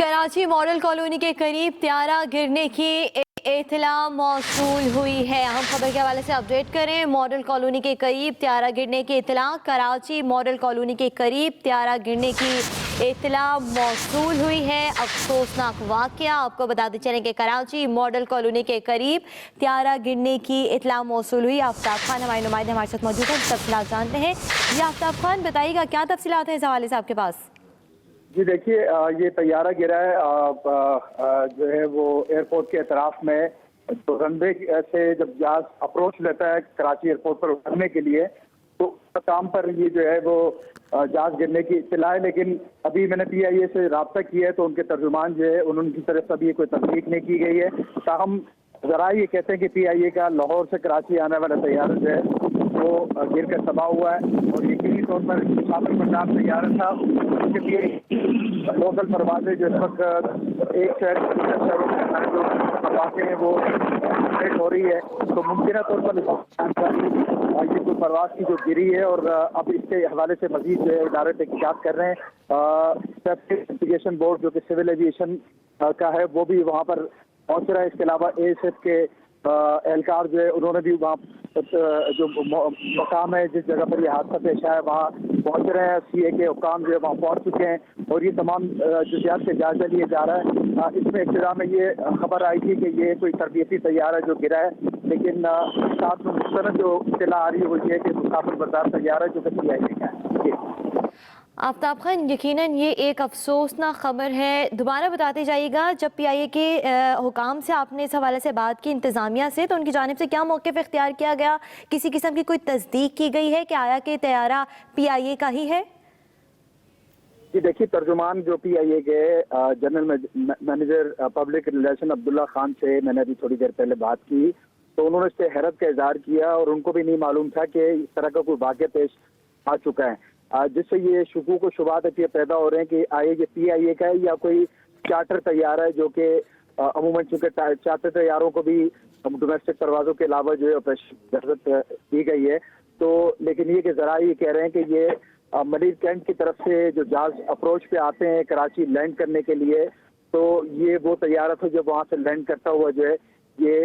Karachi model colony के करीब त्यारा गिरने की इत्तला मौसूल हुई है। अहम खबर के हवाले से अपडेट करें। मॉडल कॉलोनी के करीब त्यारा गिरने की इत्तला। कराची मॉडल कॉलोनी के करीब त्यारा गिरने की इत्तला मौसूल हुई है। अफसोसनाक वाकया। आपको बताते चलें कि कराची मॉडल कॉलोनी के करीब त्यारा गिरने की इत्तला मौसूल हुई। आफ्ताब खान हमारे नुमाइंदे हमारे साथ मौजूद हैं, तफसीलात जानते हैं। जी आफ्ताब खान, बताइएगा क्या तफसीलात हैं इस हवाले से आपके पास? जी देखिए, ये तैयारा गिरा है जो है वो एयरपोर्ट के अतराफ में। तो रनवे से जब जहाज अप्रोच लेता है कराची एयरपोर्ट पर उतरने के लिए, तो काम पर ये जो है वो जहाज गिरने की इत्तला है। लेकिन अभी मैंने PIA से रब्ता किया है तो उनके तर्जुमान जो है उनकी तरफ से अभी कोई तस्दीक नहीं की गई है। ताहम जरा ये कहते हैं कि PIA का लाहौर से कराची आने वाला तैयारा जो है वो गिर कर तबाह हुआ है और यकीनी तौर पर मुसाफिर बरदार तैयारा था, उसके लिए लोकल परवाजें जो इस वक्त एक शहर शहरों में जो परवाजें हैं वो सेट हो रही है। तो मुमकिन तौर पर ये कोई परवाज की जो गिरी है और अब इसके हवाले से मजीद जो है इदारे तहकीकात कर रहे हैं। इन्वेस्टिगेशन बोर्ड जो कि सिविल एविएशन का है वो भी वहाँ पर पहुँच रहा है। इसके अलावा ASF के एहलकार जो है उन्होंने भी वहाँ जो मकाम है जिस जगह पर ये हादसा पेश आया वहाँ पहुँच रहे हैं। CA के हुकाम जो है वहाँ पहुँच चुके हैं और ये तमाम जुज़ियात से जायजा लिया जा रहा है। इसमें इब्तिदा में ये खबर आई थी कि ये कोई तरबियती तैयारा जो गिरा है, लेकिन साथ में मुस्तरद जो इत्तला आ रही है वो ये कि मुसाफिर बरदार तैयारा जो कि PIA का है। आफ्ताब खान, यकीनन ये एक अफसोसनाक खबर है। दोबारा बताते जाइएगा, जब PIA के हुकाम से आपने इस हवाले से बात की इंतज़ामिया से, तो उनकी जानिब से क्या मौक़िफ़ इख्तियार किया गया? किसी किस्म की कोई तस्दीक की गई है कि आया कि तैयारा PIA का ही है? जी देखिए, तर्जुमान जो PIA के general manager public relation Abdullah Khan से मैंने अभी थोड़ी देर पहले बात की, तो उन्होंने इससे हैरत का इज़हार किया और उनको भी नहीं मालूम था कि इस तरह का कोई वाक़या पेश आ चुका है, जिससे ये शुकूक व शुबात पैदा हो रहे हैं कि आए ये PIA का है या कोई चार्टर तैयारा है, जो कि अमूमन चूँकि चार्टर तैयारों को भी डोमेस्टिक परवाज़ों के अलावा जो है ऑपरेशन इजाज़त दी गई है। तो लेकिन ये कि ज़रा ये कह रहे हैं कि ये मलिक कैंट की तरफ से जो जहाज अप्रोच पे आते हैं कराची लैंड करने के लिए, तो ये वो तैयारा था जब वहाँ से लैंड करता हुआ जो है ये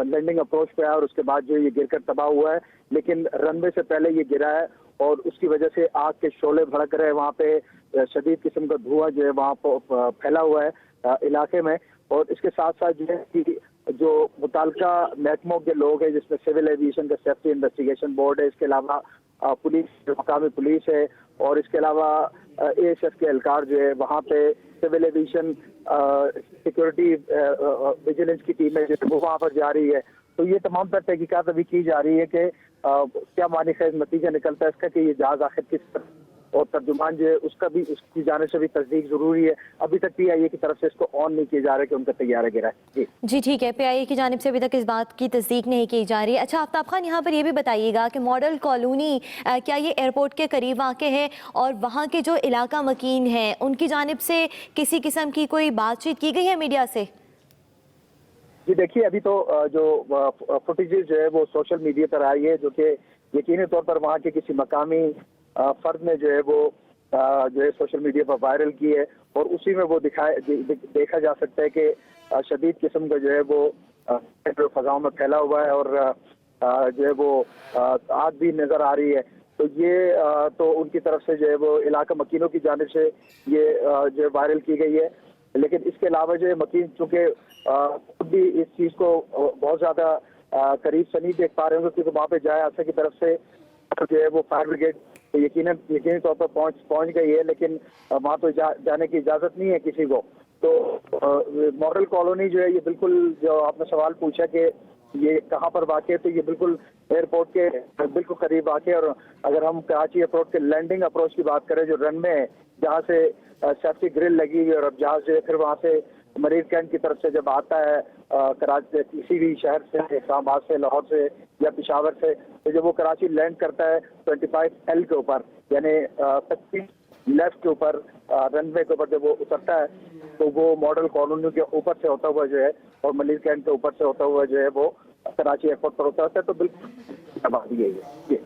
लैंडिंग अप्रोच पे आया और उसके बाद जो ये गिरकर तबाह हुआ है। लेकिन रनवे से पहले ये गिरा है और उसकी वजह से आग के शोले भड़क रहे हैं। वहाँ पे शदीद किस्म का धुआं जो है वहाँ पर फैला हुआ है इलाके में। और इसके साथ साथ जो है कि जो मुताल्लिका महकमों के लोग हैं, जिसमें सिविल एविएशन का सेफ्टी इन्वेस्टिगेशन बोर्ड है, इसके अलावा पुलिस मकामी पुलिस है और इसके अलावा ASF के एहलकार जो है वहाँ पे सिविल एविएशन सिक्योरिटी विजिलेंस की टीमें जो वो वहाँ पर जा रही है। तो ये तमाम तर तहकीकात अभी की जा रही है कि क्या मानी खैर नतीजा निकलता है इसका कि ये जहाज आखिर किस पर, और तर्जुमान जो है उसका भी उसकी जाने से भी तस्दीक जरूरी है। अभी तक PIA की तरफ से इसको ऑन नहीं किया जा रहा है कि उनका तैयारा गिरा है। जी ठीक है, PIA की जानिब से अभी तक इस बात की तस्दीक नहीं की जा रही है। अच्छा आफ्ताब खान, यहाँ पर ये भी बताइएगा कि मॉडल कॉलोनी क्या ये एयरपोर्ट के करीब वाक़ है और वहाँ के जो इलाका मकीन हैं उनकी जानिब से किसी किस्म की कोई बातचीत की गई है मीडिया से? जी देखिए, अभी तो जो फुटेजेस जो है वो सोशल मीडिया पर आई है, जो कि यकीनी तौर पर वहाँ के किसी मकामी फर्द ने जो है वो जो है सोशल मीडिया पर वायरल की है और उसी में वो देखा जा सकता है कि शदीद किस्म का जो है वो फजाओं में फैला हुआ है और जो है वो आग भी नजर आ रही है। तो ये तो उनकी तरफ से जो है वो इलाका मकीनों की जानिब से ये जो है वायरल की गई है। लेकिन इसके अलावा जो है मकीन चूँकि खुद भी इस चीज़ को बहुत ज़्यादा करीब से नहीं देख पा रहे होंगे, क्योंकि वहाँ पे जाए आशा की तरफ से जो है वो फायर ब्रिगेड तो यकीनी तौर पर पहुँच गई है, लेकिन वहाँ तो जाने की इजाज़त नहीं है किसी को। तो मॉडल कॉलोनी जो है ये बिल्कुल, जो आपने सवाल पूछा कि ये कहाँ पर वाक़ है, तो ये बिल्कुल एयरपोर्ट के बिल्कुल करीब वाक़ है। और अगर हम कराची एयरपोर्ट के लैंडिंग अप्रोच की बात करें, जो रनवे है जहाँ से सेफ्टी ग्रिल लगी हुई और अब जहाज जो है फिर वहाँ से मरीज कैंट की तरफ से जब आता है कराची किसी भी शहर से, इस्लामाबाद से, लाहौर से या पेशावर से, तो जब वो कराची लैंड करता है 25L के ऊपर, यानी 25 लेफ्ट के ऊपर रनवे के ऊपर जब वो उतरता है, तो वो मॉडल कॉलोनी के ऊपर से होता हुआ जो है और मलिक कैंट के ऊपर से होता हुआ जो है वो कराची एयरपोर्ट पर उतरता है। तो बिल्कुल बात यही है।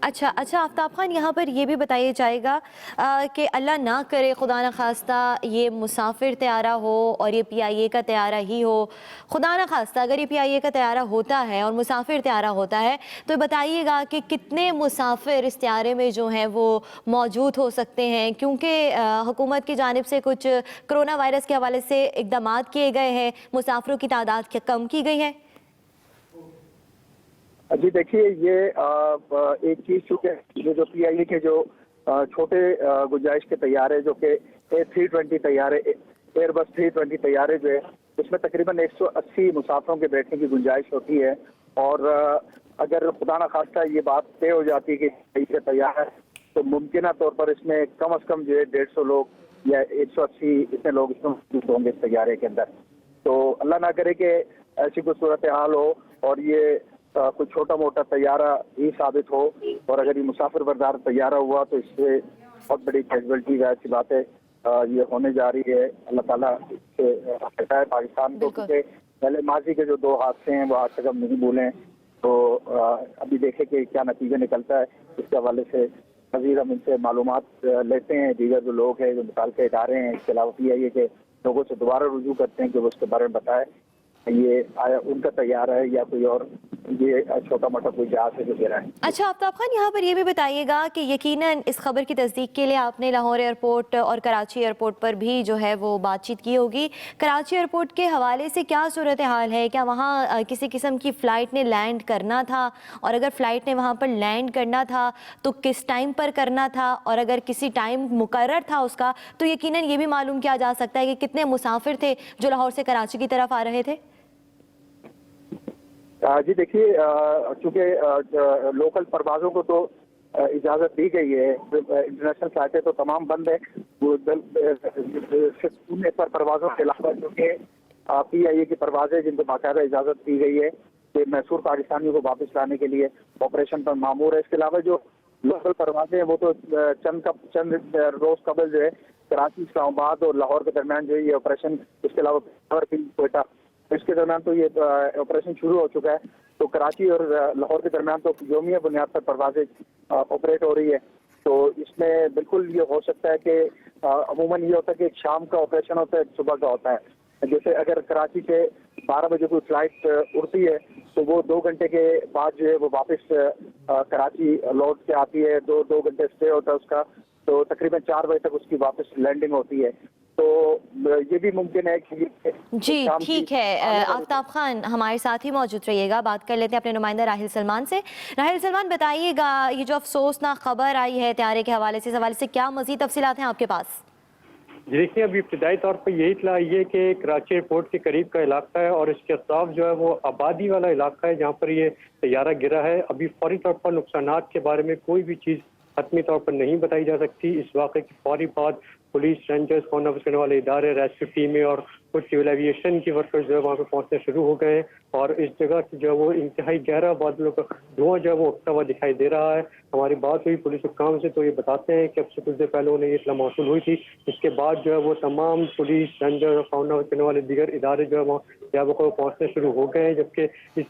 اچھا آفتاب خان، یہاں پر یہ بھی بتایا جائے گا کہ اللہ نہ کرے خدا نہ خواستہ یہ مسافر طیارہ ہو اور یہ پی آئی اے کا طیارہ ہی ہو، خدا نہ خواستہ اگر یہ پی آئی اے کا طیارہ ہوتا ہے اور مسافر طیارہ ہوتا ہے تو بتائیے گا کہ کتنے مسافر اس طیارے میں جو ہیں وہ موجود ہو سکتے ہیں، کیونکہ حکومت کی جانب سے کچھ کرونا وائرس کے حوالے سے اقدامات کیے گئے ہیں، مسافروں کی تعداد کم کی گئی ہے؟ جی دیکھیے، یہ ایک چیز چونکہ یہ جو پی آئی اے کے جو چھوٹے گنجائش کے طیارے جو کہ A320 طیارے، ایئر بس 320 طیارے جو ہے، اس میں تقریباً 180 مسافروں کے بیٹھنے کی گنجائش ہوتی ہے، اور اگر خدا نہ خواستہ یہ بات طے ہو جاتی ہے کہ یہ طیارہ ہے تو ممکنہ طور پر اس میں کم از کم جو ہے 150 لوگ یا 180 اتنے لوگ اس میں موجود ہوں گے اس طیارے کے اندر۔ تو اللہ نہ کرے کہ ایسی کوئی صورتحال ہو اور یہ کوئی چھوٹا موٹا طیارہ ہی ثابت ہو، اور اگر یہ مسافر بردار طیارہ ہوا تو اس سے بہت بڑی کیجویلٹی ایسی بات ہے یہ ہونے جا رہی ہے۔ اللہ تعالیٰ اس سے بچائے پاکستان کو، کیونکہ پہلے ماضی کے جو 2 حادثے ہیں وہ آج تک ہم نہیں بھولیں، تو ابھی دیکھیں کہ کیا نتیجہ نکلتا ہے۔ اس کے حوالے سے مزید ہم ان سے معلومات لیتے ہیں، دیگر جو لوگ ہیں جو متعلقہ ادارے ہیں، اس کے علاوہ یہ ہے کہ لوگوں سے دوبارہ رجوع کرتے ہیں کہ وہ اس کے بارے میں بتائیں یہ آیا ان کا طیارہ ہے یا کوئی اور یہ چھوٹا موٹا کوئی جہاز ہے جو گرا ہے۔ اچھا آفتاب خان، یہاں پر یہ بھی بتائیے گا کہ یقیناً اس خبر کی تصدیق کے لیے آپ نے لاہور ایئرپورٹ اور کراچی ایئرپورٹ پر بھی جو ہے وہ بات چیت کی ہوگی۔ کراچی ایئرپورٹ کے حوالے سے کیا صورتحال ہے؟ کیا وہاں کسی قسم کی فلائٹ نے لینڈ کرنا تھا؟ اور اگر فلائٹ نے وہاں پر لینڈ کرنا تھا تو کس ٹائم پر کرنا تھا؟ اور اگر کسی ٹائم مقرر تھا اس کا تو یقیناً یہ بھی معلوم کیا جا سکتا ہے کہ کتنے مسافر تھے جو لاہور سے کراچی کی طرف آ رہے تھے؟ جی دیکھیے، چونکہ لوکل پروازوں کو تو اجازت دی گئی ہے، انٹرنیشنل فلائٹیں تو تمام بند ہیں، صرف ان پر پروازوں کے علاوہ جو کہ پی آئی اے کی پروازیں جن کو باقاعدہ اجازت دی گئی ہے کہ محصور پاکستانیوں کو واپس لانے کے لیے آپریشن پر مامور ہے۔ اس کے علاوہ جو لوکل پروازیں ہیں وہ تو چند روز قبل جو ہے کراچی، اسلام آباد اور لاہور کے درمیان جو ہے یہ آپریشن، اس کے علاوہ کوئٹہ، اس کے درمیان تو یہ آپریشن شروع ہو چکا ہے۔ تو کراچی اور لاہور کے درمیان تو یومیہ بنیاد پر پروازیں آپریٹ ہو رہی ہے۔ تو اس میں بالکل یہ ہو سکتا ہے کہ عموماً یہ ہوتا ہے کہ ایک شام کا آپریشن ہوتا ہے، ایک صبح کا ہوتا ہے۔ جیسے اگر کراچی سے 12 بجے کوئی فلائٹ اڑتی ہے تو وہ 2 گھنٹے کے بعد جو ہے وہ واپس کراچی لوٹ کے آتی ہے، 2 گھنٹے اسٹے ہوتا ہے اس کا، تو تقریباً 4 بجے تک اس کی واپس لینڈنگ ہوتی ہے۔ تو یہ بھی ممکن ہے کہ جی ٹھیک ہے آفتاب خان، ہمارے ساتھ ہی موجود رہیے گا، بات کر لیتے ہیں اپنے نمائندہ راحل سلمان سے۔ راحل سلمان، بتائیے گا یہ جو افسوسناک خبر آئی ہے طیارے کے حوالے سے، اس حوالے سے کیا مزید تفصیلات ہیں آپ کے پاس؟ جی دیکھیے، ابھی ابتدائی طور پر یہی اطلاع آئی ہے کہ کراچی ایئرپورٹ کے قریب کا علاقہ ہے اور اس کے اطراف جو ہے وہ آبادی والا علاقہ ہے جہاں پر یہ طیارہ گرا ہے۔ ابھی فوری طور پر نقصانات کے بارے میں کوئی بھی چیز حتمی طور پر نہیں بتائی جا سکتی۔ اس واقعے کی فوری بعد پولیس، رینجرز، فون نافذ کرنے والے ادارے، ریسکیو ٹیمیں اور کچھ سول ایویشن کی ورکرز جو ہے وہاں پہ پہنچنے شروع ہو گئے ہیں، اور اس جگہ کی جو ہے وہ انتہائی گہرا بادلوں کا دھواں جو ہے وہ اٹھتا ہوا دکھائی دے رہا ہے۔ ہماری بات ہوئی پولیس حکام سے تو یہ بتاتے ہیں کہ اب سے کچھ دیر پہلے انہیں یہ اطلاع موصول ہوئی تھی، اس کے بعد جو ہے وہ تمام پولیس، رینجر اور فون نافذ کرنے والے دیگر ادارے جو ہے وہاں پہنچنے شروع ہو گئے ہیں، جبکہ اس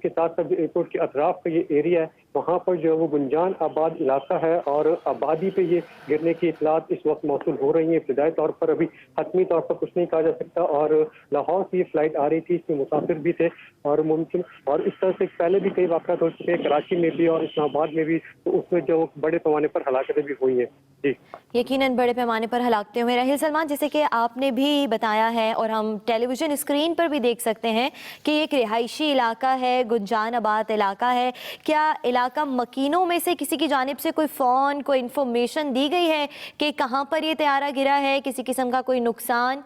کے ساتھ ساتھ ایئرپورٹ کے اطراف کا یہ ایریا ہے وہاں پر جو ہے وہ گنجان آباد علاقہ ہے اور آبادی پہ یہ گرنے کی اطلاعات اس وقت موصول ہو رہی ہیں۔ ابتدائی طور پر ابھی حتمی طور پر کچھ نہیں کہا جا سکتا، اور لاہور سے یہ فلائٹ آ رہی تھی، اس میں مسافر بھی تھے اور ممکن اور اس طرح سے پہلے بھی کئی واقعات ہو چکے ہیں کراچی میں بھی اور اسلام آباد میں بھی، تو اس میں جو بڑے پیمانے پر ہلاکتیں بھی ہوئی ہیں۔ جی یقیناً بڑے پیمانے پر ہلاکتیں ہوئے۔ راحل سلمان، جیسے کہ آپ نے بھی بتایا ہے اور ہم ٹیلی ویژن اسکرین پر بھی دیکھ سکتے ہیں کہ ایک رہائشی علاقہ ہے، گنجان آباد علاقہ ہے، کیا علاقہ مکینوں میں سے کسی کی جانب سے کوئی فون، کوئی انفارمیشن دی گئی ہے کہ کہاں پر یہ طیارہ گرا ہے، کسی قسم کا کوئی نقصان؟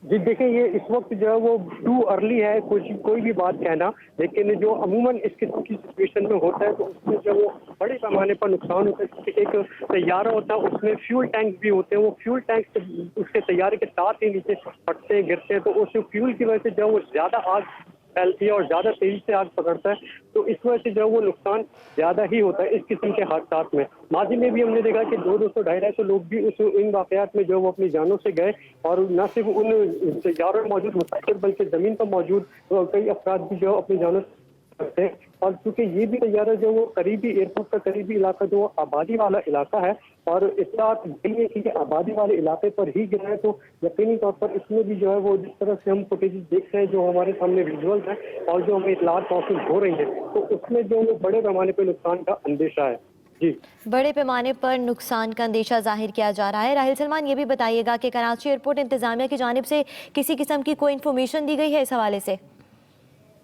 جی دیکھیں، یہ اس وقت جو ہے وہ ٹو ارلی ہے کوئی بھی بات کہنا، لیکن جو عموماً اس قسم کی سچویشن میں ہوتا ہے تو اس میں جو وہ بڑے پیمانے پر نقصان ہوتا ہے۔ ایک طیارہ ہوتا ہے، اس میں فیول ٹینک بھی ہوتے ہیں، وہ فیول ٹینک اس کے طیارے کے ساتھ ہی نیچے پھٹتے ہیں، گرتے ہیں، تو اس فیول کی وجہ سے جو ہے وہ زیادہ آگ پھیلتی ہے اور زیادہ تیزی سے آگ پکڑتا ہے، تو اس وجہ سے جو ہے وہ نقصان زیادہ ہی ہوتا ہے اس قسم کے حادثات میں۔ ماضی میں بھی ہم نے دیکھا کہ 200-250 لوگ بھی ان واقعات میں جو وہ اپنی جانوں سے گئے، اور نہ صرف ان طیاروں میں موجود مسافر بلکہ زمین پر موجود کئی افراد بھی جو اپنی جانوں करते हैं। और क्योंकि ये भी तैयारा जो वो करीबी एयरपोर्ट का करीबी इलाका जो आबादी वाला इलाका है और इत्तलात यही है कि आबादी वाले इलाके पर ही गिरा है, तो यकीनी तौर पर इसमें भी जो है वो जिस तरह से हम फुटेज देख रहे हैं, जो हमारे सामने विजुअल्स हैं और जो हमें इत्तलात मौसूल हो रही हैं, तो उसमें जो वो बड़े पैमाने पर नुकसान का अंदेशा है। जी, बड़े पैमाने पर नुकसान का अंदेशा जाहिर किया जा रहा है। राहिल सलमान, ये भी बताइएगा कि कराची एयरपोर्ट इंतजामिया की जानिब से किसी किस्म की कोई इन्फॉर्मेशन दी गई है इस हवाले से?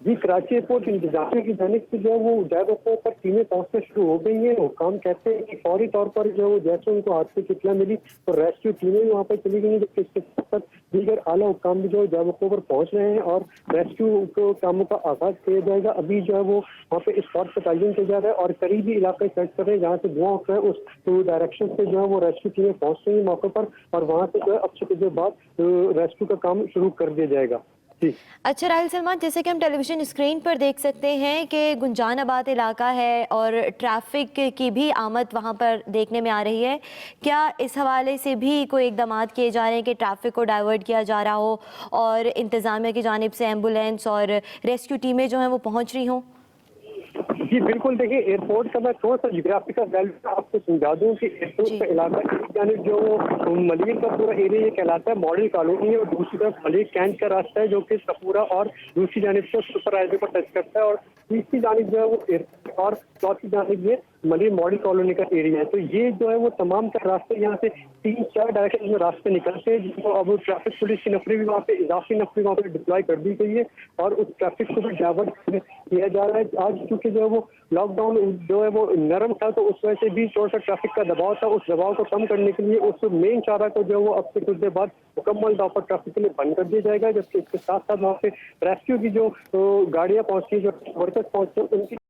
जी, कराची एयरपोर्ट इंतजामिया की जानिब से जो है वो जगहों पर टीमें पहुंचना शुरू हो गई हैं। हुकाम कहते हैं कि फौरी तौर पर जो जैसे उनको हादसे की इत्तला मिली तो रेस्क्यू टीमें वहाँ पर चली गई, जबकि इसके साथ दीगर आला हुकाम भी जो जगहों पर पहुंच रहे हैं और रेस्क्यू के कामों का आगाज किया जाएगा। अभी जो है वो वहाँ पे स्पॉट पर तयन किया जा रहा है और करीबी इलाके सर्च कर रहे हैं जहाँ से धुआं उठ रहा है, उस डायरेक्शन से जो है वो रेस्क्यू टीमें पहुंच रही है मौके पर और वहाँ से जो है अब से कुछ देर बाद रेस्क्यू का काम शुरू कर दिया जाएगा। अच्छा राहिल सलमान, जैसे कि हम टेलीविज़न स्क्रीन पर देख सकते हैं कि गुंजानाबाद इलाका है और ट्रैफिक की भी आमद वहां पर देखने में आ रही है, क्या इस हवाले से भी कोई इक़दाम किए जा रहे हैं कि ट्रैफिक को डाइवर्ट किया जा रहा हो और इंतज़ामिया की जानिब से एम्बुलेंस और रेस्क्यू टीमें जो हैं वो पहुँच रही हों? जी बिल्कुल, देखिए एयरपोर्ट का मैं थोड़ा सा जियोग्राफिकल वैल्यू आपको समझा दूं कि एयरपोर्ट का इलाका यानी जो मलिर का पूरा एरिया ये कहलाता है मॉडल कॉलोनी है और दूसरी तरफ मलिर कैंट का रास्ता है जो कि सपूरा और दूसरी जानिब से सुपर हाईवे पर टच करता है और तीसरी जानिब जो है वो एयरपोर्ट और चौथी जानिब ये मलिर मॉडल कॉलोनी का एरिया है। तो ये जो है वो तमाम तर रास्ते यहाँ से 3-4 डायरेक्शन में रास्ते निकलते हैं, जिनको अब ट्रैफिक पुलिस की नफरी भी वहाँ पे इजाफी नफरी वहाँ पे डिप्लॉय कर दी गई है और उस ट्रैफिक को भी डाइवर्ट किया जा रहा है। आज चूंकि जो है वो लॉकडाउन जो है वो नरम था तो उस वजह से भी थोड़ा सा ट्रैफिक का दबाव था, उस दबाव को कम करने के लिए उस मेन चारा को जो है वो अब से कुछ देर बाद मुकम्मल तौर पर ट्रैफिक के लिए बंद कर दिया जाएगा, जबकि इसके साथ साथ वहाँ पे रेस्क्यू की जो गाड़ियाँ पहुँचती है, जो वर्कर्स पहुँचते हैं, उनकी